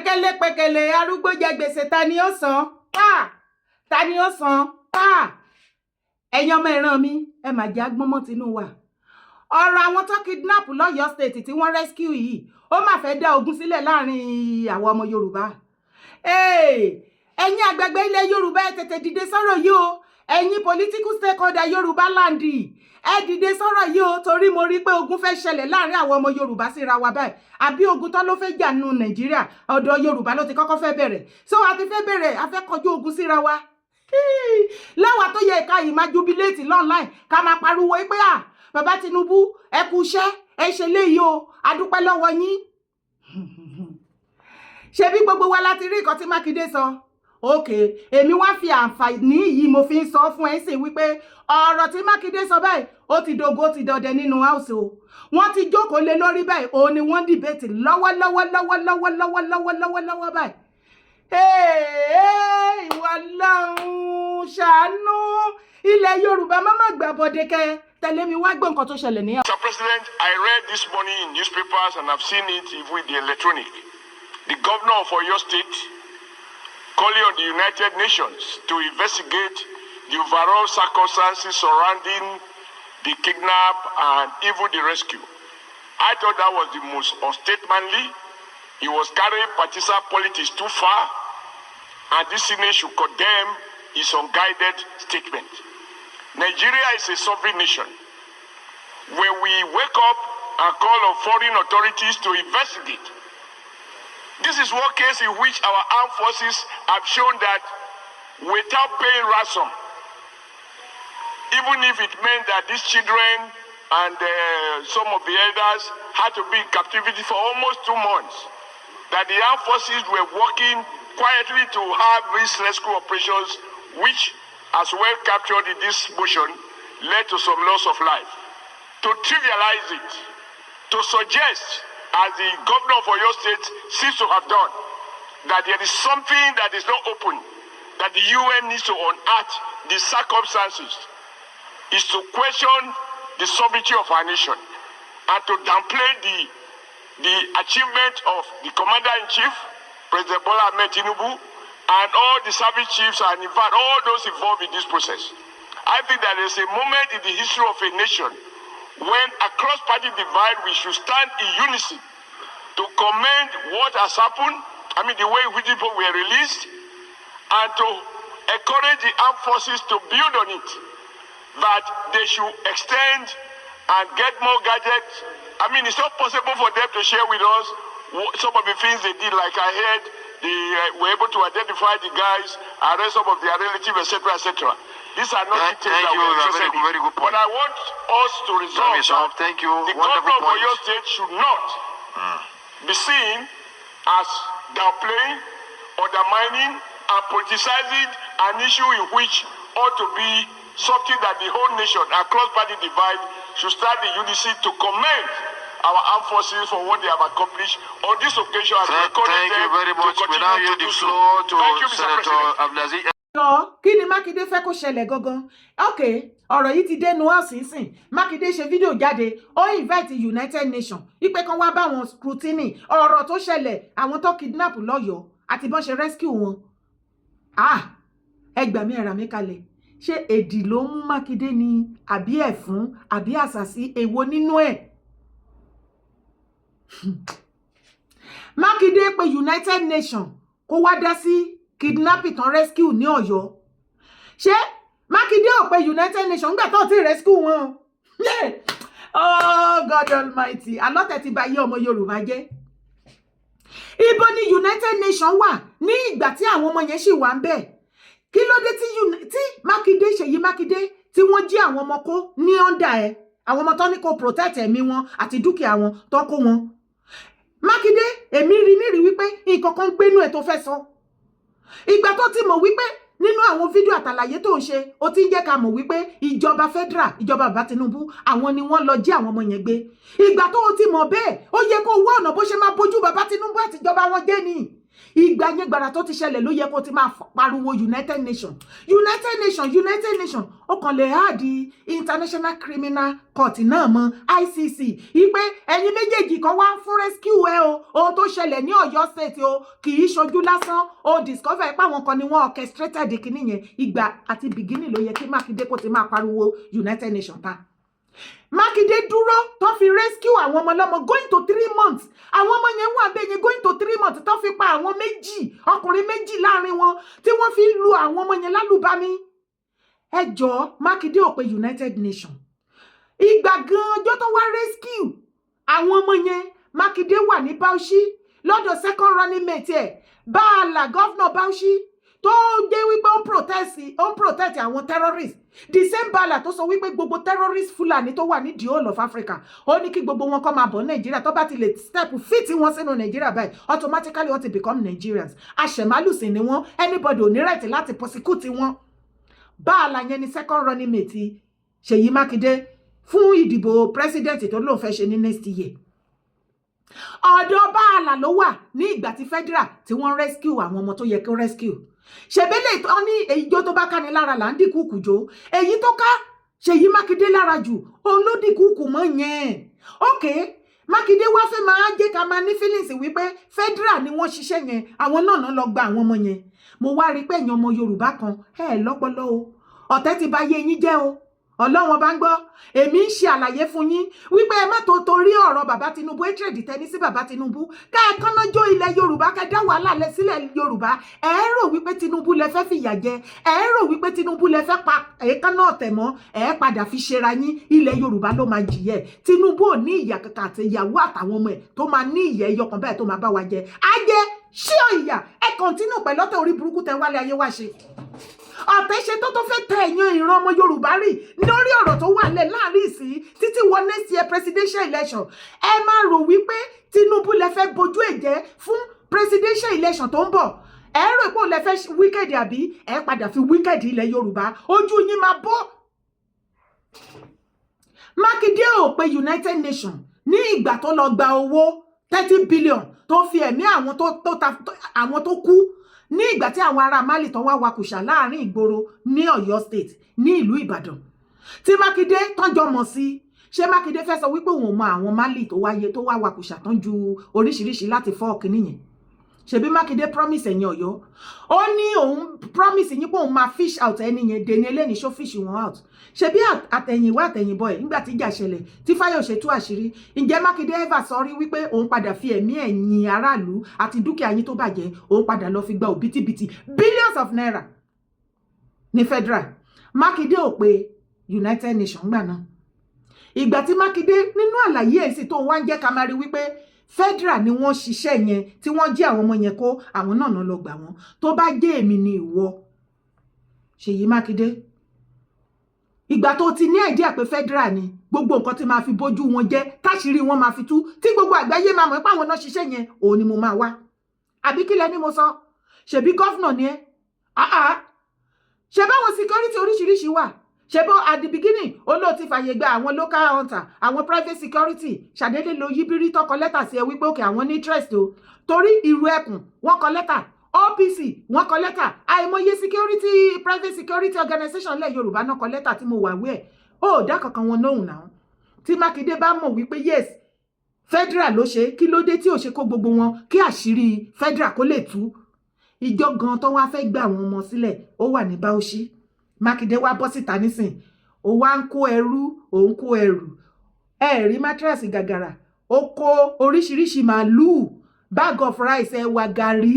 pẹ̀kẹ̀lẹ̀ arúgbó jẹ gbèsè ta ni ó san ta ni ó san ẹ̀yin ọmọ ìran mi ẹ mà jẹ́ agbọ́nmọ́ tinú wa ọ̀rọ̀ àwọn tó kidnap lọ́yọ̀ọ́ state tí wọ́n rescue yìí ó mà fẹ́ dá ogun sílẹ̀ láàrin àwọn ọmọ Yorùbá ẹ̀yin àgbàgbé ilẹ̀ Yorùbá ẹ tètè dìde sọ̀rọ̀ yìí o ẹ̀yin political stakeholder Yorùbá land ẹ dìde sọ̀rọ̀ yìí o torí mo rí pé ogun fẹ́ ṣẹlẹ̀ láàrin àwọn ọmọ Yorùbá síra wa báyìí àbí ogun tó ló fẹ́ jà nù Nàìjíríà ọ̀dọ̀ Yorùbá ló ti kọ́kọ́ fẹ́ bẹ̀rẹ̀ so a ti fẹ́ bẹ̀rẹ̀ a fẹ́ kọjú ogun síra wa láwa tó yẹ ká yìí máa jubilate online ká máa pariwo pé bàbá Tinubu ẹ kú iṣẹ́ ẹ ṣe léyìí o a dúpẹ́ lọ́wọ́ yín ṣebí gbogbo wa láti rí nǹkan tí Mákindé sọ òkè èmi wá fi àǹfààní yìí mo fi ń sọ fún ẹ sì wípé ọ̀rọ̀ tí Mákindé sọ báyìí ó ti dogo ó ti dọdẹ nínú house o wọ́n ti jókòó lé lórí báyìí òun ni wọ́n dìbẹ́tì lọ́wọ́lọ́wọ́ báyìí ìwà lọ́hùn ṣàánú ilẹ̀ Yorùbá má má gbà bọ́dẹ́kẹ́ tẹ̀lé mi wá gbọ́ nǹkan tó ṣẹlẹ̀ ní. Mr. President, I read this morning in newspapers and I've seen it with the electronic. The governor of Oyo State calling on the United Nations to investigate the overall circumstances surrounding the kidnap and even the rescue. I thought that was the most unstatesmanly. He was carrying partisan politics too far, and this Senate should condemn his unguided statement. Nigeria is a sovereign nation. When we wake up and call on foreign authorities to investigate, this is one case in which our armed forces have shown that without paying ransom, even if it meant that these children and some of the elders had to be in captivity for almost 2 months, that the armed forces were working quietly to have these rescue operations, which, as well captured in this motion, led to some loss of life. To trivialize it, to suggest, as the governor of Oyo State seems to have done, that there is something that is not open, that the UN needs to unearth the circumstances, is to question the sovereignty of our nation and to downplay the achievement of the commander-in-chief, President Bola Ahmed Tinubu, and all the service chiefs and in fact all those involved in this process. I think that there's a moment in the history of a nation when across party divide we should stand in unison to commend what has happened, the way in which people were released, and to encourage the armed forces to build on it, that they should extend and get more gadgets. It's not possible for them to share with us some of the things they did, like I heard they were able to identify the guys, arrest some of their relatives, etc., etc. These are not details that we're interested in. Very good point. But I want us to resolve that thank you. The governor of Oyo State should not be seen as downplaying, undermining, and politicizing an issue in which ought to be something that the whole nation, across party divide, should stand in unison to commend our armed forces for what they have accomplished on this occasion. Thank you very much. We now yield the floor to Senator Abdulaziz. Kí ni Mákindé fẹ́ kó ṣẹlẹ̀ gangan? Ọ̀rọ̀ yìí ti dénú ọ̀sìnsìn. Mákindé ṣe fídíò jáde, ó invite United Nations wípé kán wá bá wọn scrutiny ọ̀rọ̀ tó ṣẹlẹ̀ àwọn tó kidnap lọ́yọ̀ọ́ àti bọ́n ṣe rescue wọn. Ẹ gbà mí ẹ̀rà mi kalẹ̀. Ṣé èdì ló mú Mákindé ni àbí ẹ̀fún àbí àṣàsí èwo nínú ẹ̀? Mákindé pé United Nations kó wá dá sí kidnapping tán rescue ní Ọ̀yọ́. Ṣé Mákindé ò pé United Nations nígbà tó ti rescue wọn? Oh God Almighty, alọ́tẹ̀ ti bà yé ọmọ Yorùbá jẹ́. Ibo ni United Nations wà ní ìgbà tí àwọn ọmọ yẹn ṣì wà ń bẹ̀? Kí ló dé tí Mákindé Ṣèyí Mákindé tí wọ́n jí àwọn ọmọ kó ní ọ́ndà ẹ̀ àwọn ọmọ tó ní kó protect ẹ̀mí wọn àti dúkìá wọn tó kó wọn? Mákindé èmi rí wípé nǹkan kan gbénú ẹ̀ tó fẹ́ sọ. Ìgbà tó ti mọ̀ wípé nínú àwọn fídíò àtàlàyé tó ń ṣe ó ti ń jẹ́ ká mọ̀ wípé ìjọba federal ìjọba bàbá Tinubu àwọn ni wọ́n lọ jí àwọn ọmọ yẹn gbé. Ìgbà tó ti mọ̀ bẹ́ẹ̀ ó yẹ kó wá ọ̀nà bó ṣe máa bójú bàbá Tinubu àti ìjọba wọn jẹ́ ni. ìgbà yẹn gbàrà tó ti ṣẹlẹ̀ ló yẹ kó ti máa pariwo United Nations ó kàn lè háàdì International Criminal Court náà mọ́ ICC ìpè ẹ̀yin méjèèjì kan wá ń fún rescue ẹ o ohun tó ṣẹlẹ̀ ní Ọ̀yọ́ state o kì í ṣojú lásán o discover pé àwọn kan ni wọ́n orchestrated kìíní yẹn ìgbà àti beginning ló yẹ kí Mákindé kó ti máa pariwo United Nations ta. Mákindé dúró tó fi rescue àwọn ọmọ ọlọ́mọ going to 3 months àwọn ọmọ yẹn wà bẹ́ẹ̀ yẹn going to 3 months tó fi pa àwọn ọkùnrin méjì láàrin wọn tí wọ́n fi lu àwọn ọmọ yẹn lálùbami. ẹ jọ̀ọ́ Mákindé ò pé United Nations ìgbà gan ọjọ́ tó wá rescue àwọn ọmọ yẹn Mákindé wà ní Bauchi lọ́dọ̀ second running mate ẹ̀ Bala governor Bauchi tó jẹ́ wípé ó ń protect àwọn terrorists the same Bala tó sọ wípé gbogbo terrorist Fulani tó wà ní the whole of Africa ó ní kí gbogbo wọn kó máa bọ̀ Nàìjíríà tó bá ti lè step fit wọn sínú Nàìjíríà báyìí automatically wọ́n ti become Nigerians àṣẹmálùsìn ni wọ́n anybody ò ní right láti prosecute wọn. Bala yẹn ni second running mate Ṣèyí Mákindé fún ìdìbò president tó lóun fẹ́ ṣe ní next year. Ọ̀dọ̀ Bala ló wà ní ìgbà tí federal tí wọ́n rescue àwọn ọmọ tó yẹ kí ó rescue. Ṣèbélé tó ní èyíjó tó bá ká ní lára là ń dìkú kùjó èyí tó ká Ṣèyí Mákindé lára jù òun ló dìkú kù mọ́ yẹn. Okay, Mákindé wá fẹ́ máa jẹ́ ká máa ní feelings wípé federal ni wọ́n ṣiṣẹ́ yẹn àwọn náà lọ gba àwọn ọmọ yẹn. Mo wá rí pé ẹ̀yin ọmọ Yorùbá kan lọ́pọlọ o ọ̀tẹ̀ ti bá yé yín jẹ́ o Ọlọ́run bá ń gbọ́ èmi ń ṣe àlàyé fún yín wípé ẹ má tó torí ọ̀rọ̀ bàbá Tinubu trade tẹni sí bàbá Tinubu ká ẹ kánnájó ilẹ̀ Yorùbá ká dá wàhálà lẹ sílẹ̀ Yorùbá ẹ rò wípé Tinubu lẹ fẹ́ fìyà jẹ ẹ rò wípé Tinubu lẹ fẹ́ pa èékánná ọ̀tẹ̀ mọ́ ẹ padà fi ṣera yín ilẹ̀ Yorùbá ló máa jìyẹ Tinubu ò ní ìyà kankan àti ìyàwó àtàwọn ọmọ ẹ tó máa ní ìyà ẹyọkan báyìí tó máa bá wa jẹ ajẹ ṣé ìyà ẹ kọ̀ntínú pẹ̀lú ọ̀tẹ̀ orí burúkú tẹ wálé ayé wá ṣe ọ̀tẹ̀ ṣe tó fẹ́ tẹ ẹ̀yàn ìran ọmọ Yorùbá rí lórí ọ̀rọ̀ tó wà lẹ̀ láàrin ìsìn títí wọ next year presidential election ẹ máa rò wípé Tinubu lẹ fẹ́ bojú ẹ̀jẹ̀ fún presidential election tó ń bọ̀ ẹ rò pé òun lẹ fẹ́ wicked àbí ẹ padà fi wicked ilẹ̀ Yorùbá ojú yín máa bọ́. Mákindé ò pé United Nations ní ìgbà tó lọ gba owó 30 billion tó fi ẹ̀mí àwọn tó kú ní ìgbà tí àwọn ará Mali tó wá wakùsà láàrin ìgboro ní Ọ̀yọ́ state ní ìlú Ìbàdàn tí Mákindé tọ́jọ́ mọ̀ sí ṣé Mákindé fẹ́ sọ wípé òun mọ àwọn Mali tó wá wakùsà tán ju oríṣiríṣi láti fọ́ ọ̀kìnní yẹn ṣebí Mákindé promise ẹ̀yin Ọ̀yọ́ ó ní òun promise yín pé òun máa fish out ẹni yẹn dèní eléni ṣó fish wọn out ṣebí àtẹ̀yìnwá àtẹ̀yìnbọ̀ ẹ̀ nígbà tí ìjà ṣẹlẹ̀ tí Fáyọ̀ṣe tú àṣírí ǹjẹ́ Mákindé ever sọ rí wípé òun padà fi ẹ̀mí ẹ̀yin aráàlú àti dúkìá yín tó bàjẹ́ òun padà lọ fi gba òbítíbitì billions of naira ní federal Mákindé ò pé United Nations gbà náà ìgbà tí Mákindé nínú àlàyé ẹ̀ sì tó wá ń jẹ́ ká máa rí wípé federal ni wọ́n ṣiṣẹ́ yẹn tí wọ́n jí àwọn ọmọ yẹn kó àwọn náà lọ gbà wọ́n tó bá jẹ́ èmi ni ìwọ Ṣèyí Mákindé ìgbà tó ti ní idea pé federal ni gbogbo nǹkan tí máa fi bójú wọn jẹ́ táṣìírí wọn máa fi tú tí gbogbo àgbáyé máa mọ̀ pé àwọn náà ṣiṣẹ́ yẹn òun ni mo máa wá àbí kí lẹ ní mo sọ ṣebí gọ́fúnà ni ẹ́ ṣe báwọn security oríṣiríṣi wà ṣe bó at the beginning olóò ti fàyè gba àwọn local hunter àwọn private security ṣàdédé lo yíbírí tó kọ lẹ́tà sí ẹ wípé òkè àwọn ní interest o torí ìrù ẹkùn wọ́n kọ lẹ́tà OPC wọ́n kọ lẹ́tà àìmọye security private security organization lẹ̀ Yorùbá náà kọ lẹ́tà tí mo wà wí ẹ̀ ó dá kankan wọn lóhùn náà tí Mákindé bá mọ̀ wípé yes federal ló ṣe kí ló dé tí ò ṣe kó gbogbo wọn kí àṣírí federal kó lè tú ìjọ gan tó wá fẹ́ gbà wọn ọmọ sílẹ̀ ó wà ní Bauchi Mákindé wá bọ́ síta nísìn ó wá ń kó ẹrú òun kó ẹrù ẹ̀rí mátràsì gàgàrà ó kó oríṣiríṣi màálùú bag of rice ẹ̀wà gàrí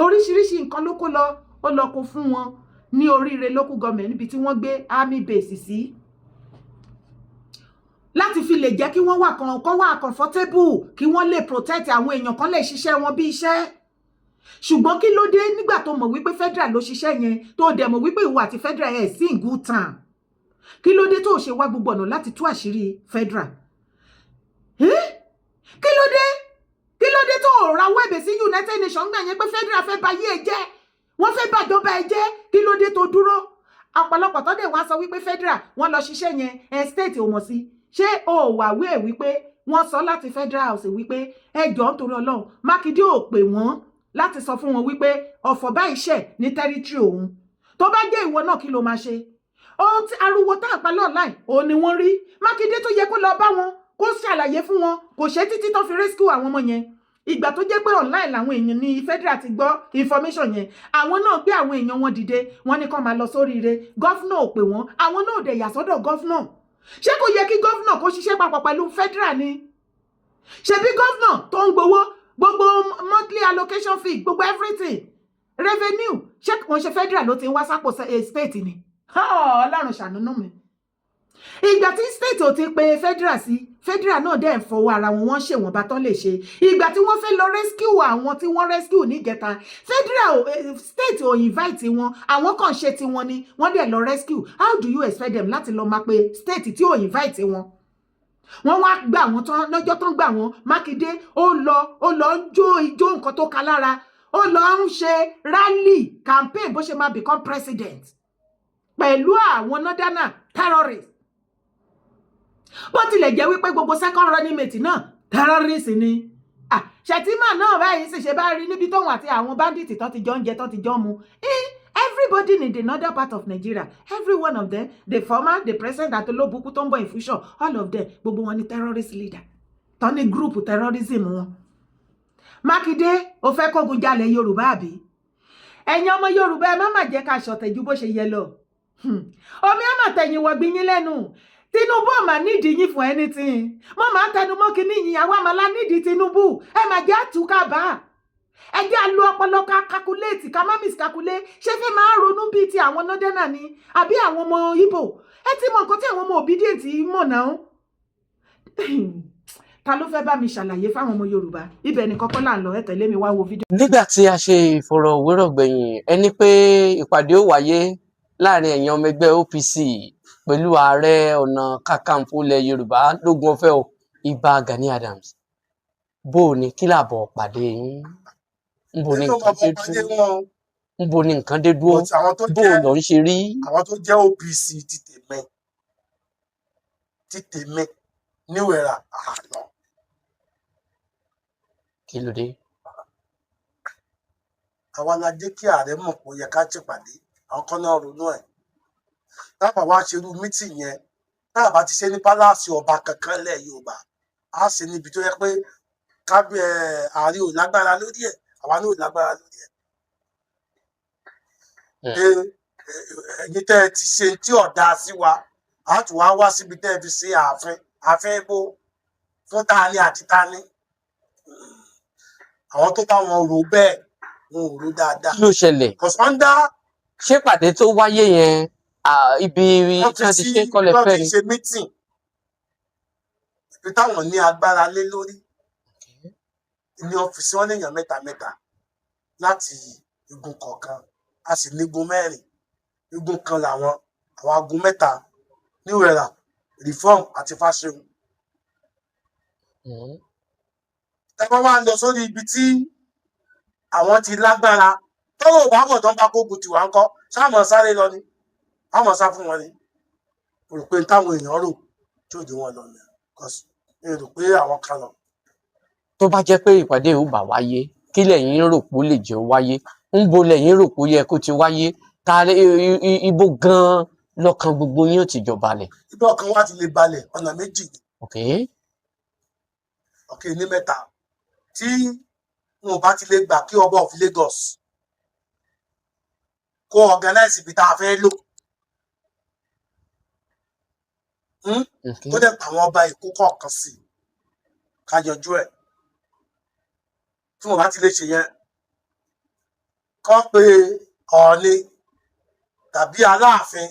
oríṣiríṣi nǹkan ló kó lọ ó lọ kó fún wọn ní Oríire local government níbi tí wọ́n gbé army base sí láti fi lè jẹ́ kí wọ́n wà comfortable kí wọ́n lè protect àwọn èèyàn kan lè ṣiṣẹ́ wọn bí iṣẹ́ ṣùgbọ́n kí ló dé nígbà tó mọ̀ wípé federal ló ṣiṣẹ́ yẹn tó dẹ̀ mọ̀ wípé ìwọ àti federal ẹ̀ sí in good time kí ló dé tó ṣe wá gbogbo ọ̀nà láti tú àṣírí federal kí ló dé tó rawọ́ ẹ̀bẹ̀ sí United Nations gbà yẹn pé federal fẹ́ bayé ẹ jẹ́ wọ́n fẹ́ bàjọba ẹ jẹ́ kí ló dé tó dúró ọ̀pọ̀lọpọ̀ tó dẹ̀ wá sọ wípé federal wọ́n lọ ṣiṣẹ́ yẹn state ò mọ̀ sí ṣé o wà wípé wọ́n sọ láti federal house wípé ẹjọ́ nítorí Ọlọ́run Mákindé ò pè wọ́n láti sọ fún wọn wípé ọ̀fọ̀ báyìí ṣẹ̀ ní tẹ́rítírì òun. Tó bá jẹ́ ìwọ náà kí ló máa ṣe? Ohun tí ariwo tá àpá online òun ni wọ́n rí. Mákindé tó yẹ kó lọ bá wọn kó ṣàlàyé fún wọn kò ṣe títí tó fi rescue àwọn ọmọ yẹn. Ìgbà tó jẹ́ pé online làwọn èèyàn ní federal ti gbọ́ information yẹn, àwọn náà gbé àwọn èèyàn wọn dìde, wọ́n ní kó máa lọ sóríire. Gọ́fúnà ò pè wọ́n, àwọn náà ò dẹ̀ yà sọ́dọ̀ gọ́fúnà. Ṣé kò yẹ kí gọ́fúnà kó ṣiṣẹ́ papọ̀ pẹ̀lú federal ni? Ṣebí gọ́fúnà tó ń gbowó gbogbo monthly allocation fee gbogbo everything revenue ṣé kò ń ṣe federal ló ti ń wá sápò state ni? Ọlọ́run ṣàánú mi. Ìgbà tí state ò ti pe federal sí, federal náà dẹ̀ ń fọwọ́ ara wọn, wọ́n ṣe wọ́n bá tán lè ṣe. Ìgbà tí wọ́n fẹ́ lọ rescue àwọn tí wọ́n rescue níjẹta, federal state ò invite wọn, àwọn kan ṣe ti wọn ni, wọ́n dẹ̀ lọ rescue. How do you expect them láti lọ máa pe state tí ò invite wọn? Wọ́n wá gbà wọ́n tán lọ́jọ́ tán gbà wọ́n. Mákindé ó lọ ń jó ijó nǹkan tó ka lára, ó lọ ń ṣe rally campaign bó ṣe máa become president pẹ̀lú àwọn nọ́dánà terrorist. Bó tilẹ̀ jẹ́ wípé gbogbo second running mate náà terrorist ni. Ṣètìmá náà báyìí sì ṣe bá rí níbi tóun àti àwọn bandits tó ti jọ ń jẹ tó ti jọ ń mu. Everybody in the northern part of Nigeria, every one of them, the former, the present, Atolobuku, Tombo Infusion, all of them, gbogbo wọn ni terrorist leader. Tán ní group terrorism wọn. Mákindé, ó fẹ́ kógun jalè Yorùbá àbí? Ẹ̀yin ọmọ Yorùbá ẹ má mà jẹ́ ká ṣọ̀tẹ̀ ju bó ṣe yẹ lọ. Omi á mà tẹ̀yìn wọ gbin yín lẹ́nu. Tinubu ò mà nídìí yín fún anything. Mo máa ń tẹnu mọ́ kíní yìí, àwa máa lá nídìí Tinubu. Ẹ mà jẹ́ àtúkàbá. Ẹ jẹ́ á lo ọpọlọ ká calculate ká má miscalculate. Ṣé fẹ́ máa ronú bíi ti àwọn nọ́dẹ́nà ni àbí àwọn ọmọ Ìgbò? Ẹ ti mọ nǹkan tí àwọn ọmọ obedient mọ̀ náà. Ta ló fẹ́ bá mi ṣàlàyé fáwọn ọmọ Yorùbá? Ibẹ̀ ni kọ́kọ́ là ń lọ, ẹ tẹ̀lé mi wá wo fídíò. Nígbà tí a ṣe ìfọ̀rọ̀wérọ̀ gbẹ̀yìn, ẹni pé ìpàdé ó wáyé láàrin ẹ̀yin ọmọ ẹgbẹ́ OPC pẹ̀lú ààrẹ ọ̀nà kakanfò ilẹ̀ Yorùbá lógún ọ̀fẹ́ Ìbà Gani Adams. Bó o ní kí làbọ̀ pàdé yín? Nbo ni nǹkan dé dúró? Bó o lọ ń ṣe rí? Àwọn tó jẹ́ OPC ti tèmi níwẹ̀rà àná. Kí ló dé? Àwa la jẹ́ kí ààrẹ mọ̀ pé ó yẹ ká ṣèpàdé, àwọn kan náà ronú ẹ̀. Tábà wá ṣerú mítì yẹn, tábà ti ṣe ní pálásì ọba kankan lẹ̀ Yorùbá, á ṣe níbi tó yẹ pé ààrẹ ò lágbára lórí ẹ̀, àwa náà ò lágbára lórí ẹ̀. Ẹ̀yin tẹ́ ẹ ti ṣe tí ọ̀dà sí wa, á tún wá síbi tẹ́ ẹ fi ṣe ààfin ibo fún tani àti tani. Àwọn tó bá wọn rò bẹ́ẹ̀ wọn ò rò dáadáa. Kí ló ṣẹlẹ̀? Kọ̀sọ́ndá. Ṣé pàdé tó wáyé yẹn ibi tí wọ́n ti ṣe kọ́lẹ̀ fẹ́ ni? Wọ́n ti ṣe mítìn ibi táwọn ní agbára lé lórí ní ọ́fíìsì wọn léèyàn mẹ́ta láti igun kọ̀ọ̀kan, a sì ní igun 4. Igun kan làwọn àwọn agun 3 níwẹ̀rà reform àti Fáṣẹ̀hùn. Ẹ bá wá lọ sórí ibi tí àwọn ti lágbára tọ́wọ́ bá bọ̀ tó ń bá kógun tiwa ń kọ́ sáàmọ̀ sáré lọ ni àmọ̀ sá fún wọn ni. Mo rò pé táwọn èèyàn rò tí ò dé wọn lọ ni mi rò pé àwọn kan lọ. Tó bá jẹ́ pé ìpàdé ò bá wáyé, kí lẹ̀yin rò pé ó lè jẹ́ ó wáyé? Ńbo lẹ̀yin rò pé ó yẹ kó ti wáyé? Ibo gan-an lọ́kàn gbogbo yín ò ti jọ balẹ̀? Ibi ọkàn wa ti lè balẹ̀ ọ̀nà méjì ni. Ní 3 tí wọn ò bá ti lè gbà kí ọba of Lagos kó organize ibi tá a fẹ́ lò tó dẹ̀ pa àwọn ọba Èkó kọ̀ọ̀kan sí ká yanjú ẹ̀. Tí wọn bá ti lè ṣe yẹn, kọ́ pé Ọọ̀ni tàbí Aláàfin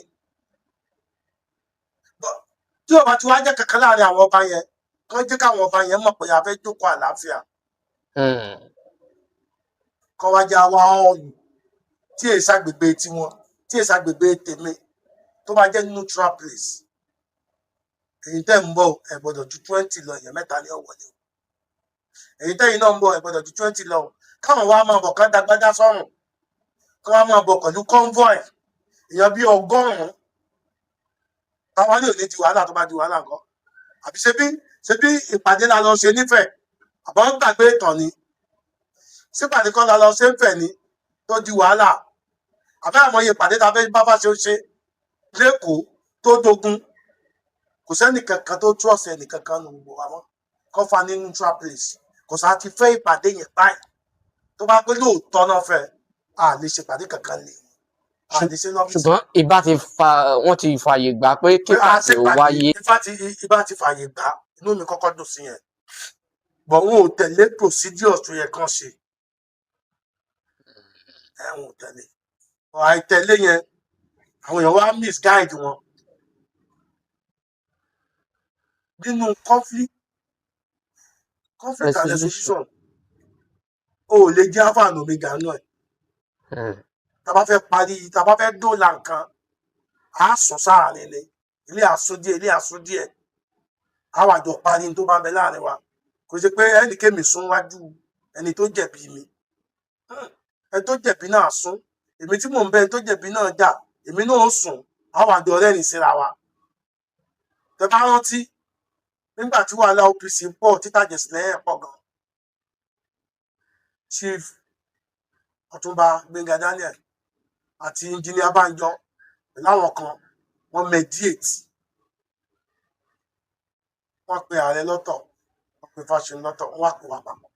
tí ọba tí wàá jẹ́ kankan láàrin àwọn ọba yẹn, kán jẹ́ káwọn ọba yẹn mọ̀ pé a fẹ́ jókòó àlàáfíà. Kọ́ wá já wá ọ̀lù tí èyí ṣàgbègbè tiwọn, tí èyí ṣàgbègbè tèmi, tó bá jẹ́ neutral place. Èyí tẹ́ ń bọ̀ ẹ gbọ́dọ̀ ju 20 lọ, èèyàn 3 ní ọ̀wọ́lé. Èyí tẹ́yìn náà ń bọ̀ ẹ gbọ́dọ̀ ju 20 lọ. Káwọn wá máa bọ̀ kán dagbádá sọ́rùn, kán wá máa bọ̀ pẹ̀lú convoy èèyàn bí 100. Táwọn ní ò ní di wàhálà tó bá di wàhálà nǹkan. Àbí ṣe bí ìpàdé la lọ ṣe nífẹ̀ẹ́, àbọ̀ ń gbàgbé ìtàn ni. sípàdé kan lọ ṣe ń fẹ̀ ní tó di wàhálà àbẹ́ àmọye ìpàdé tá a fẹ́ bá ṣe ó ṣe lẹ́kọ̀ọ́ tó dogun kò sẹ́ni kankan tó trust ẹnì kankan nù gbogbo wa mọ́ kọ́ fa ní neutral place kò sá ti fẹ́ ìpàdé yẹn báyìí tó bá pé lóòótọ́ náà fẹ́ a lè ṣe ìpàdé kankan lè a lè ṣe lọ́fíìsì. ṣùgbọ́n wọ́n ti fààyè gbà pé kí ìpàdé ó wáyé. ìbá ti fààyè gbà inú mi kọ́kọ́ dùn sí yẹn bọ̀ wọn ò tẹ̀lé procedure tó yẹ kán ṣe wọn ò tẹ̀lé àìtẹ̀lé yẹn àwọn èèyàn wá misguide wọn nínú conflict and resolution o ò lè jẹ́ alpha and omega náà tá bá fẹ́ parí tá bá fẹ́ dóòlà nǹkan á sùn sáàrin ni ilé àsúndíẹ̀ ilé àsúndíẹ̀ àwọn àjọ parí tó bá ń bẹ láàrin wa kò ṣe pé ẹnì kémi sún wájú ẹni tó jẹ̀bi mi ẹni tó jẹ̀bi náà sún èmi tí mò ń bẹ ẹni tó jẹ̀bi náà jà èmi náà sùn àwọn àjọ rẹ́rìn síra wa tẹ bá rántí nígbà tí wàhálà OPC pọ̀ títàjẹsílẹ̀ pọ̀ gan Chief Ọ̀túnba Gbẹ́ngà Daniel àti Engineer Banjo láwọn kan wọ́n mediate wọ́n pe ààrẹ lọ́tọ̀ wọ́n pe Fáṣọ̀run lọ́tọ̀ wọ́n wá pè wá papọ̀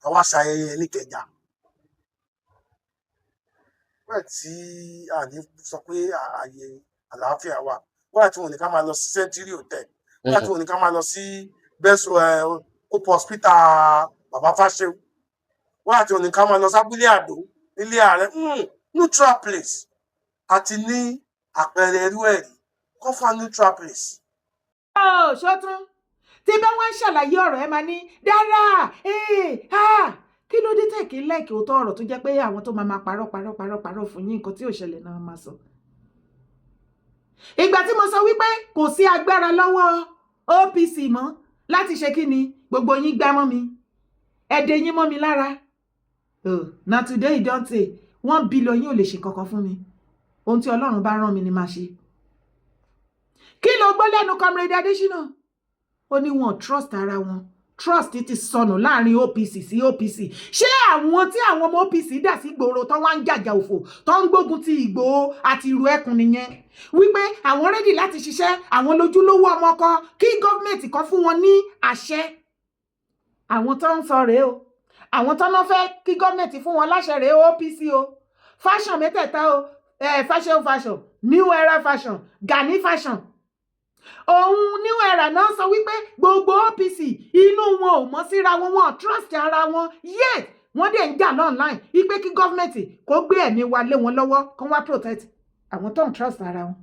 àwa ṣayẹyẹ níkẹjà wọ́n tí àní sọ pé ààyè àlàáfíà wà wọ́n tí wọ́n ní ká máa lọ sí Century Hotel wọ́n tí wọ́n ní ká máa lọ sí best Hope Hospital Bàbá Fáṣọ̀run wọ́n tí wọ́n ní ká máa lọ sábúlé Àdó nílé ààrẹ neutral place àti ní àpẹẹrẹ irú ẹ̀rí kọ́ fún neutral place. ṣọ́tún tí bá wọ́n ń ṣàlàyé ọ̀rọ̀ ẹ máa ní dára kí ló dé tẹ̀kí lẹ́ẹ̀kì òótọ́ ọ̀rọ̀ tó jẹ́ pé àwọn tó máa parọ́ fún yín nǹkan tí ò ṣẹlẹ̀ náà máa sọ. ìgbà tí mo sọ wípé kò sí agbára lọ́wọ́ OPC mọ́ láti ṣe kí ni gbogbo yín gbá mọ́ mi ẹ̀dẹ̀ yín mọ́ mi lára na today you don say 1 billion yín ò lè ṣe kankan fún mi ohun tí Ọlọ́run bá rán mi ni máa ṣe. kí ló gbọ́ lẹ́nu Comrade Adésínà ó ní wọn trust ara wọn trust ti sọnù láàrin OPC sí OPC ṣé àwọn tí àwọn ọmọ OPC dà sí gbòòrò tó wá ń jàjà òfò tó ń gbógun ti Ìgbòho àti ìrù ẹkùn nìyẹn wípé àwọn rẹ́dì láti ṣiṣẹ́ àwọn lójúlówó ọmọ kan kí gọ́ọ̀mẹ̀ntì kan fún wọn ní àṣẹ àwọn tó ń sọ rèé o àwọn tó náà fẹ́ kí gọ́ọ̀mẹ̀ntì fún wọn láṣẹ rèé OPC o fashion mẹ́tẹ̀ẹ̀ta o fashion new era fashion Gani fashion òun new era náà sọ wípé gbogbo OPC inú wọn ò mọ́ síra wọn wọn trust ara wọn yet wọ́n dẹ̀ ń jà online wípé kí gọ́ọ̀mẹ̀ntì kó gbé ẹ̀mí wa lé wọn lọ́wọ́ kó wá protect àwọn tó ń trust ara wọn.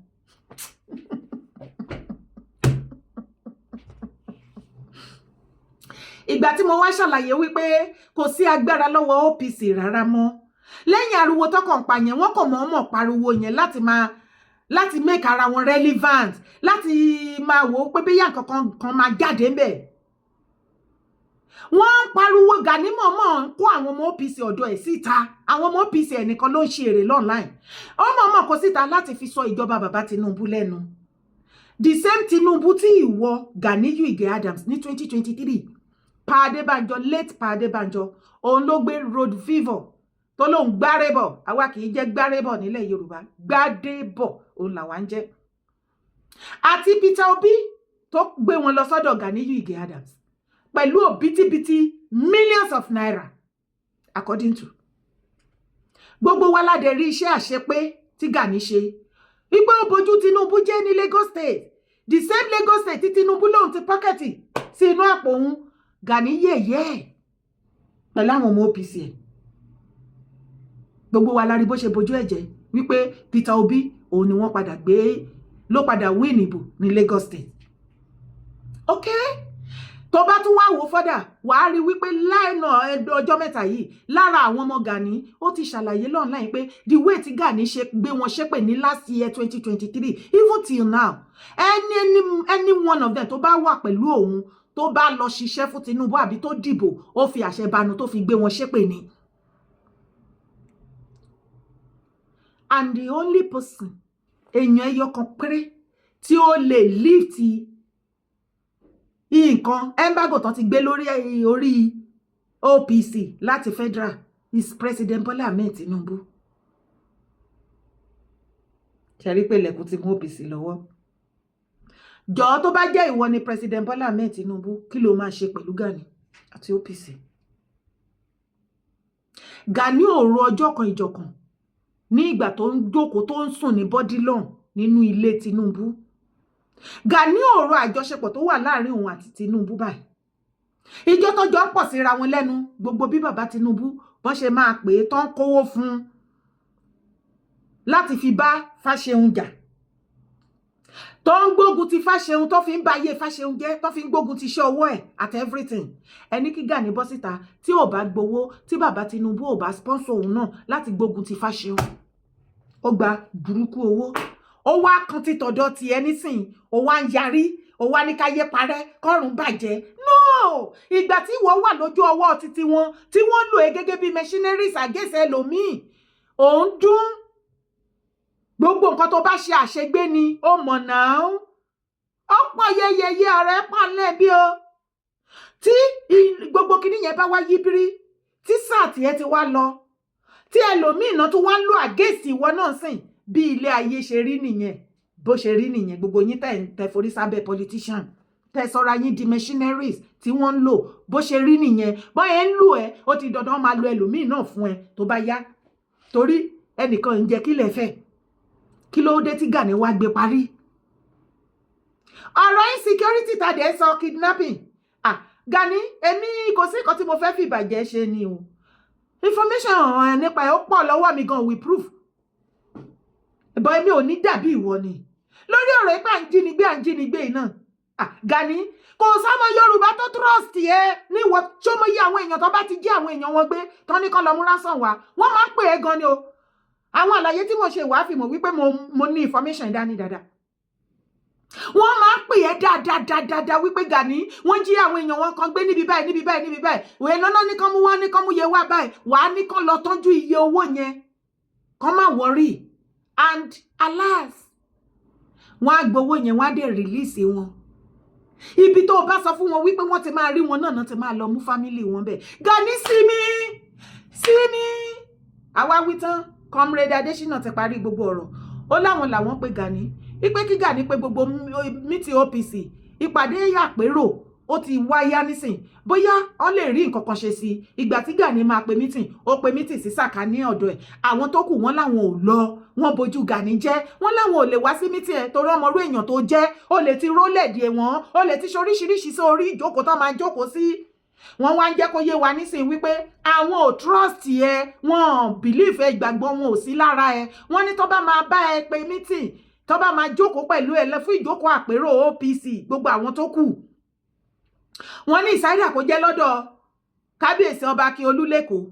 ìgbà tí mo wá ṣàlàyé wípé kò sí agbára lọ́wọ́ OPC rárá mọ́ lẹ́yìn ariwo tọkàn pa yẹn wọ́n kàn mọ̀ọ́mọ̀ pariwo yẹn láti make ara wọn relevant láti máa wò ó pé bí yà kankan máa jáde ń bẹ̀. wọ́n ń pariwo Gani mọ̀ọ́mọ̀ ń kó àwọn ọmọ OPC ọ̀dọ̀ ẹ̀ síta àwọn ọmọ OPC ẹnìkan ló ń ṣe èrè online ó mọ̀ọ́mọ̀ kó síta láti fi sọ ìjọba bàbá Tinubu lẹ́nu the same Tinubu tí ìwọ Ganiyu Ige Adams ní 2023 Pa Adébánjọ late Pa Adébánjọ òun ló gbé road favour tó lóun gbárébọ̀ àwa kì í jẹ́ gbárébọ̀ nílẹ̀ Yorùbá gbádébọ̀ òun làwa ń jẹ́ àti Peter Obi tó gbé wọn lọ sọ́dọ̀ Ganiyu Ige Adams pẹ̀lú òbítíbitì millions of naira according to gbogbo wa ládẹ rí iṣẹ́ àṣepé tí Gani ṣe wípé ó bojú Tinubu jẹ́ ní Lagos State the same Lagos State tí Tinubu lòun ti pọ́kẹ̀tì sí inú àpò òun Gani yẹ̀yẹ́ pẹ̀lú àwọn ọmọ OPC ẹ̀ gbogbo wa lárí bó ṣe bojú ẹ̀jẹ̀ wípé Peter Obi òun ni wọ́n padà gbé ló padà win ìbò ní Lagos State. ok tó bá tún wá wò fọ́dà wàá rí wípé láìnà ọjọ́ mẹ́ta yìí lára àwọn ọmọ Gani ó ti ṣàlàyé online pé the way tí Gani ṣe gbé wọn ṣépè ní last year 2023 even till now any one of them tó bá wà pẹ̀lú òun tó bá lọ ṣiṣẹ́ fún Tinubu àbí tó dìbò ó fi àṣẹ banu tó fi gbé wọn ṣépè ni. And the only person èèyàn ẹyọ kan péré tí ó lè lift nǹkan embargo tán ti gbé lórí OPC láti federal is President Bola Ahmed Tinubu. Ṣẹ̀rí pé lẹ́kùn ti mú OPC lọ́wọ́. Jọ̀ọ́ tó bá jẹ́ ìwọ ni President Bola Ahmed Tinubu, kí ló máa ṣe pẹ̀lú Gani àti OPC? Gani ò ro ọjọ́ kan ìjọ̀kan ní ìgbà tó ń jókòó tó ń sùn ní Bodilon nínú ilé Tinubu. Gani ò ro àjọṣepọ̀ tó wà láàrin òun àti Tinubu báyìí. Ìjọ tó jọ ń pọ̀ síra wọn lẹ́nu, gbogbo bí bàbá Tinubu bọ́n ṣe máa pè é tán kówó fún láti fi bá Fáṣẹ̀hùn jà. Tó ń gbógun ti Fáṣẹ̀hùn, tó fi ń ba ayé Fáṣẹ̀hùn jẹ́, tó fi ń gbógun ti iṣẹ́ ọwọ́ ẹ̀ at everything. Ẹni kí Gani bọ́ síta tí ò bá gbowó, tí bàbá Tinubu ò bá sponsor òun náà láti gbógun ti Fáṣẹ̀hùn. Ó gba burúkú owó. Ó wá kan ti tọ̀dọ̀ ti ẹni sìn, ó wá ń yarí, ó wá ní káyé parẹ́, kọ́run bàjẹ́. No! Ìgbà tí wọ́n wà lójú ọwọ́ títí wọn, tí wọ́n lò é gẹ́gẹ́ bí machineries against ẹlòmíì. Ó ń dún. Gbogbo nǹkan tó bá ṣe àṣegbé ni, ó mọ̀ náà. Ó pọ̀ yeyeye ààrẹ pọ̀ lẹ́bi o. Tí gbogbo kinní yẹn bá wá yíbírí, tí sáà tiẹ̀ ti wá lọ, tí ẹlòmíì náà tó wá ń lò against ìwọ náà sìn, bí ilé ayé ṣe rí nìyẹn, bó ṣe rí nìyẹn. Gbogbo yín tẹ́ forí sábẹ́ politician, tẹ́ sọ́ra yín di machineries tí wọ́n ń lò, bó ṣe rí nìyẹn. Bọ́ ẹ ń lò ẹ́, ó ti dandan máa lo ẹlòmíì náà fún ẹ tó bá yá. Torí ẹnìkan ń jẹ kílẹ̀ fẹ́. Kí ló dé tí Gani wá gbé parí? Ọ̀rọ̀ insecurity tàdé sọ kidnapping. Gani, èmi kò sí nǹkan tí mo fẹ́ fi ìbàjẹ́ ṣe ni o. Information nípa ẹ̀ ó pọ̀ lọ́wọ́ mi gan with proof. But èmi ò ní dàbí ìwọ ni. Lórí ọ̀rọ̀ ipá àǹjínigbé náà. Gani, kò sọ́mọ Yorùbá tó trust ẹ ní ìwọ tí ó mọ iye àwọn èèyàn tó bá ti jí àwọn èèyàn wọn gbé tán ní kán lọ múra sàn wá. Wọ́n máa ń pè é gan ni o. Àwọn àlàyé tí mo ṣe wá fi mọ̀ wípé mo ní information dání dáadáa. Wọ́n máa ń pè é dáadáa wípé Gani, wọ́n jí àwọn èèyàn wọn kan gbé níbi báyìí. Wèé lọ́nà ní kán mú wá, ní kán mú iye wá báyìí. Wàá ní kán lọ tọ́jú iye owó yẹn. Kán má worry. And alas, wọ́n á gbowó yẹn, wọ́n á dẹ̀ release wọn. Ibi tó bá sọ fún wọn wípé wọ́n ti máa rí wọn náà ti máa lọ mú family wọn bẹ́ẹ̀. Gani sinmi. Àwa wí tán, Comrade Adesina ti parí gbogbo ọ̀rọ̀. Ó láwọn làwọn pé Gani, wípé kí Gani pé gbogbo meeting OPC, ìpàdé àpérò ó ti wáyá nísìn. Bóyá wọ́n lè rí nǹkan kan ṣe sí. Ìgbà tí Gani máa pe meeting, ó pe meeting sí Sàká ní ọ̀dọ̀ ẹ̀. Àwọn tó kù wọ́n láwọn ò lọ. Wọ́n bojú Gani jẹ́. Wọ́n láwọn ò lè wá sí meeting ẹ̀ torí ọmọ orú èèyàn tó jẹ́. Ó lè ti rólẹ̀ díẹ̀ wọ́n. Ó lè ti ṣoríṣiríṣi sórí ìjókòó tó máa jókòó sí. Wọ́n wá ń jẹ́ kó yé wa nísìn wípé àwọn ò trust ẹ. Wọ́n believe ẹ, ìgbàgbọ́ wọn ò sí lára ẹ. Wọ́n ní tó bá máa bá ẹ pe meeting, tó bá máa jókòó pẹ̀lú ẹ fún ìjókòó àpérò OPC, gbogbo àwọn tó kù. Wọ́n ní ìsáyà kó jẹ́ lọ́dọ̀ kábíyèsí ọba Akíolú lẹ́kọ̀ọ́.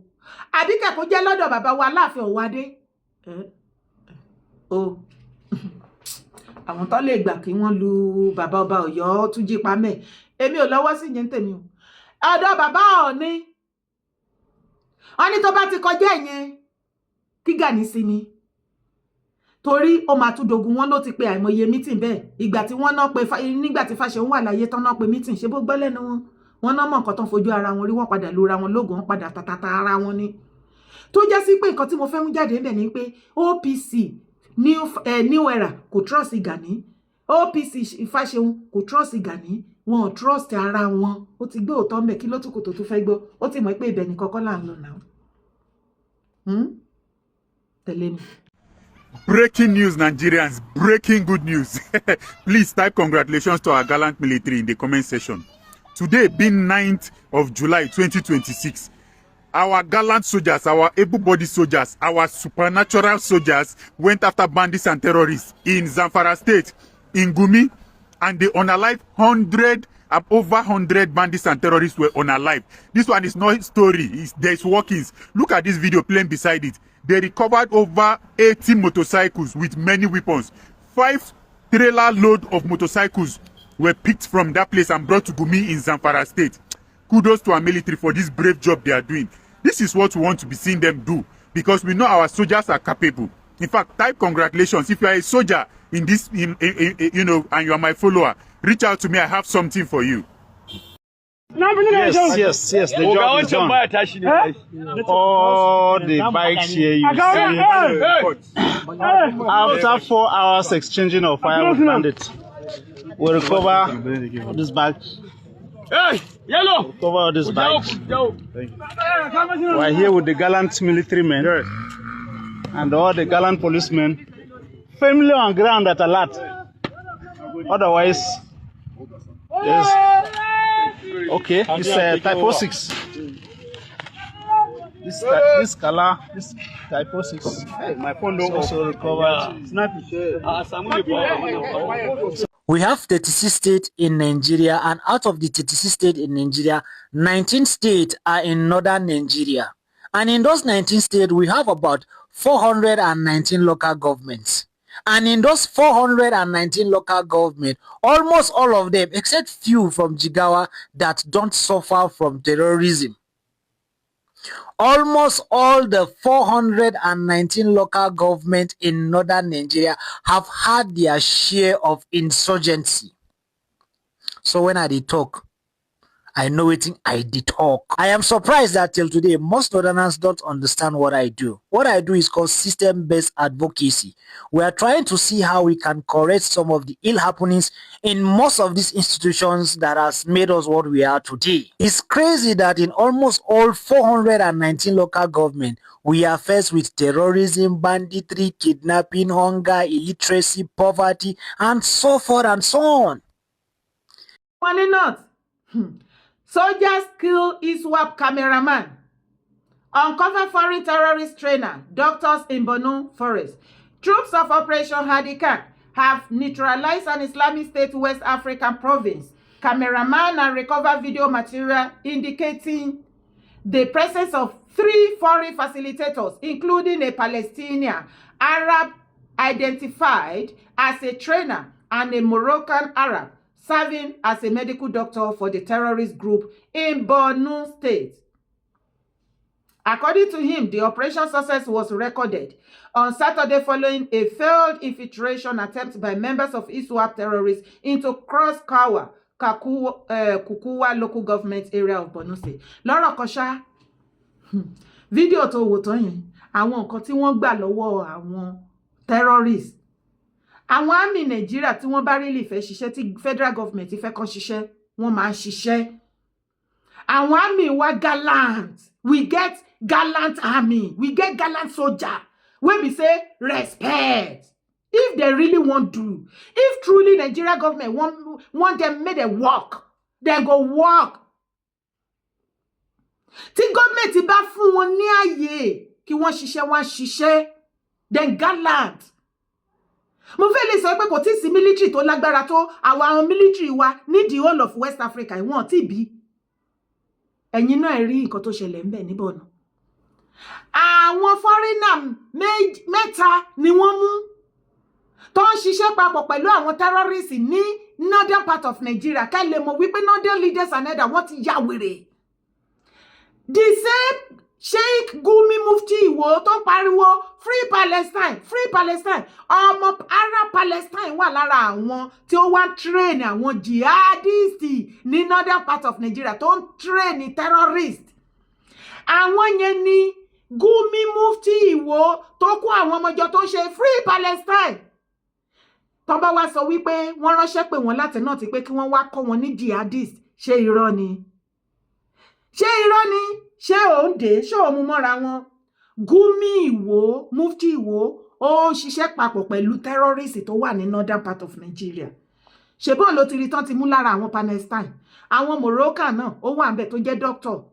Àbíkẹ́ kó jẹ́ lọ́dọ̀ bàbá wa Aláàfin Ọ̀wádé. Àwọn tó lè gbà kí wọ́n lu bàbá ọba Ọ̀yọ́ Túnjí Pamẹ́. Èmi ò lọ́wọ́ sí yẹn tèmi o. Ọ̀dọ̀ bàbá Ọọ̀ni. Wọ́n ní tó bá ti kọjá yẹn kí Gani sinmi. Torí ó máa tún dogun, wọn ló ti pe àìmọye meeting bẹ́ẹ̀. Ìgbà tí wọ́n náà pe nígbà tí Fáṣẹ̀hùn wà láyé tán náà pe meeting, ṣé bó gbọ́ lẹ́nu wọn. Wọ́n náà mọ̀ nǹkan tán fojú ara wọn rí, wọ́n padà lura wọn lóògùn, wọ́n padà tatata ara wọn ni. Tó jẹ́ sí pé nǹkan tí mo fẹ́ mú jáde ńbẹ̀ ni pé OPC new era kò trust Gani. OPC Fáṣẹ̀hùn kò trust Gani. Wọn ò trust ara wọn. Ó ti gbé òótọ́ ńbẹ̀, kí ló tún kò tó tún fẹ́ gbọ́. Ó ti mọ̀ pé ibẹ̀ nìkan kọ́ là ń lọ náà. Tẹ̀lé mi. Breaking news, Nigerians. Breaking good news. Please type congratulations to our gallant military in the comment section. Today being 9th of July 2026, our gallant soldiers, our able-bodied soldiers, our supernatural soldiers went after bandits and terrorists in Zamfara State, in Gumi, and they unalived over 100 bandits and terrorists were unalived. This one is not story, there's workings. Look at this video playing beside it. They recovered over 80 motorcycles with many weapons. 5 trailer load of motorcycles were picked from that place and brought to Gumi in Zamfara State. Kudos to our military for this brave job they are doing. This is what we want to be seeing them do, because we know our soldiers are capable. In fact, type congratulations. If you are a soldier in this, and you are my follower, reach out to me. I have something for you. Yes. The job is done. All the bikes here you see. After 4 hours exchanging of fire with bandits, we recover this bag. Recover all these bags. We're here with the gallant military men and all the gallant policemen, firmly on ground at alert. Otherwise, yes. Okay, it's typo 6. This color, this typo 6. Hey, my phone don't also recover. We have 36 states in Nigeria, and out of the 36 states in Nigeria, 19 states are in northern Nigeria. And in those 19 states, we have about 419 local governments. And in those 419 local governments, almost all of them, except few from Jigawa, that don't suffer from terrorism. Almost all the 419 local governments in northern Nigeria have had their share of insurgency. So when I did talk, I know it, I did talk. I am surprised that till today, most northerners don't understand what I do. What I do is called system-based advocacy. We are trying to see how we can correct some of the ill happenings in most of these institutions that has made us what we are today. It's crazy that in almost all 419 local governments, we are faced with terrorism, banditry, kidnapping, hunger, illiteracy, poverty, and so forth and so on. Why not? Soldiers kill ISWAP cameraman. Uncover foreign terrorist trainer. Doctors in Borno forest. Troops of Operation Hadika have neutralized an Islamic State West African province. Cameraman and recover video material indicating the presence of 3 foreign facilitators, including a Palestinian Arab identified as a trainer and a Moroccan Arab serving as a medical doctor for the terrorist group in Borno State. According to him, the operation success was recorded on Saturday following a failed infiltration attempt by members of ISWAP terrorists into Cross-Kawa, Kukuwa local government area of Borno State. Lọ́rọ̀ kan ṣá, fídíò tó wò tán yẹn, àwọn nǹkan tí wọ́n gbà lọ́wọ́ àwọn terrorists. Àwọn army Nigeria tí wọ́n bá really fẹ́ ṣiṣẹ́ tí federal government fẹ́ kàn ṣiṣẹ́, wọ́n máa ṣiṣẹ́. Àwọn army wa gallant. We get gallant army. We get gallant soldier. When we say respect. If they really want to. If truly Nigeria government want them make them work, then go work. Tí government bá fún wọn ní àyè kí wọ́n ṣiṣẹ́, then gallant. Mo fẹ́ lè sọ pé kò tí sí military tó lágbára tó àwọn military wa ní the whole of West Africa wọ́n tí bí. Ẹ̀yin náà rí nǹkan tó ṣẹlẹ̀ ńbẹ̀ ní Borno. Àwọn foreigner mẹ́ta ni wọ́n mú tó ń ṣiṣẹ́ papọ̀ pẹ̀lú àwọn terrorists ní northern part of Nigeria. Ká lè mọ̀ wípé northern leaders and others wọ́n ti ya wèrè. The same Sheikh Gumi Mufti Iwo tó pariwo free Palestine, free Palestine. Ọmọ Arab Palestine wà lára àwọn tí ó wá train àwọn jihadists ní northern part of Nigeria tó ń train terrorists. Àwọn yẹn ni Gumi Mufti Iwo tó kó àwọn ọmọjọ tó ń ṣe free Palestine. Tó bá wá sọ wípé wọ́n ránṣẹ́ pé wọ́n láti náà ti pé kí wọ́n wá kọ́ wọn ní jihadists. Ṣé irọ́ ni? Ṣé irọ́ ni? Ṣé òǹdè ṣé òun mọ́ra wọn? Gumi Iwo, Mufti Iwo, ó ń ṣiṣẹ́ papọ̀ pẹ̀lú terrorists tó wà ní northern part of Nigeria. Ṣé bọ́n ló ti rí tán ti mú lára àwọn Palestine. Àwọn Moroccan náà ó wà ńbẹ̀ tó jẹ́ doctor.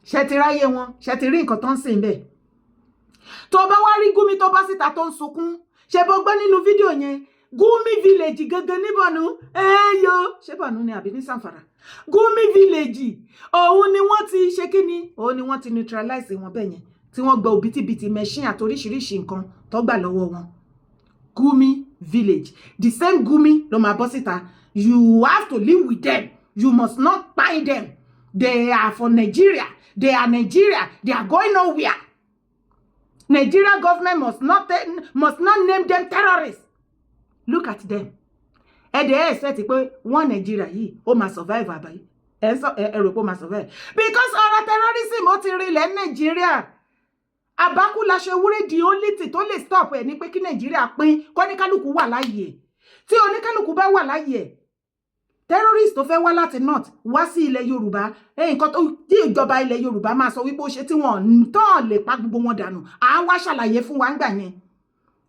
Ṣé ti ráyé wọn? Ṣé ti rí nǹkan tó ń sìn ńbẹ̀? Tó bá wá rí Gumi tó bá síta tó ń sunkún. Ṣé bó gbọ́ nínú fídíò yẹn? Gumi village gangan ní Borno. Yo, ṣé Borno ni àbí ní Zamfara? Gumi village. Òun ni wọ́n ti ṣe kíni? Òun ni wọ́n ti neutralize wọn bẹ́ẹ̀ yẹn. Tí wọ́n gba òbítíbitì machine àti oríṣiríṣi nǹkan tó gbà lọ́wọ́ wọn. Gumi village. The same Gumi ló máa bọ́ síta. You have to live with them. You must not buy them. They are for Nigeria. They are Nigeria. They are going nowhere. Nigeria government must not name them terrorists. Look at them. Ẹ dẹ̀ expect pé one Nigeria yìí ó máa survive àbáyé. ẹ rò pé ó máa sọ bẹ́ẹ̀ because ọ̀rọ̀ terrorism ó ti rinlẹ̀ Nàìjíríà. Àbákú laṣọ ewúrẹ́ di only thing tó lè stop ẹ̀ ní pé kí Nàìjíríà pín kọ́níkálùkù wà láàyè tí oníkálùkù bá wà láàyè terrorist tó fẹ́ wá láti north wá sí ilẹ̀ Yorùbá nǹkan tó tí ìjọba ilẹ̀ Yorùbá máa sọ wípé ó ṣe tí wọ́n tán lè pa gbogbo wọn dànù à ń wá ṣàlàyé fún wa ńgbà yẹn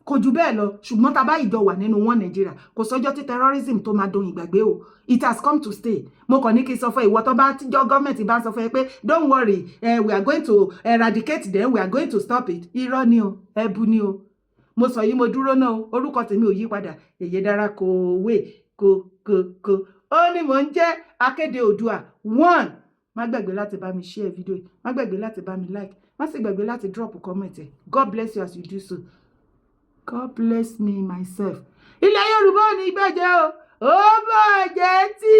kò jù bẹ́ẹ̀ lọ ṣùgbọ́n tá bá ìjọ wà nínú wọn Nàìjíríà kò sọ́jọ́ tí terrorism tó máa dohun ìgbàgbé o it has come to stay mo kàn ní kí n sọ fún ìwọ tó bá tíjọ́ gọ́ọ̀mẹ̀ntì bá ń sọ fún ẹ pé don't worry we are going to eradicate them we are going to stop it irọ́ ni o ẹbu ni o mo sọ yìí mo dúró náà o orúkọ tèmi ò yí padà Èyédára Kòwé kò ó ní mò ń jẹ́ akéde Oòduà 1 má gbàgbé láti bá mi share video má gbàgbé láti bá mi like má sì gbàgbé láti drop comment God bless you as you do so. God bless me myself. Ilẹ̀ Yorùbá ò ní gbàjẹ́ o, ó bàjẹ́ tí.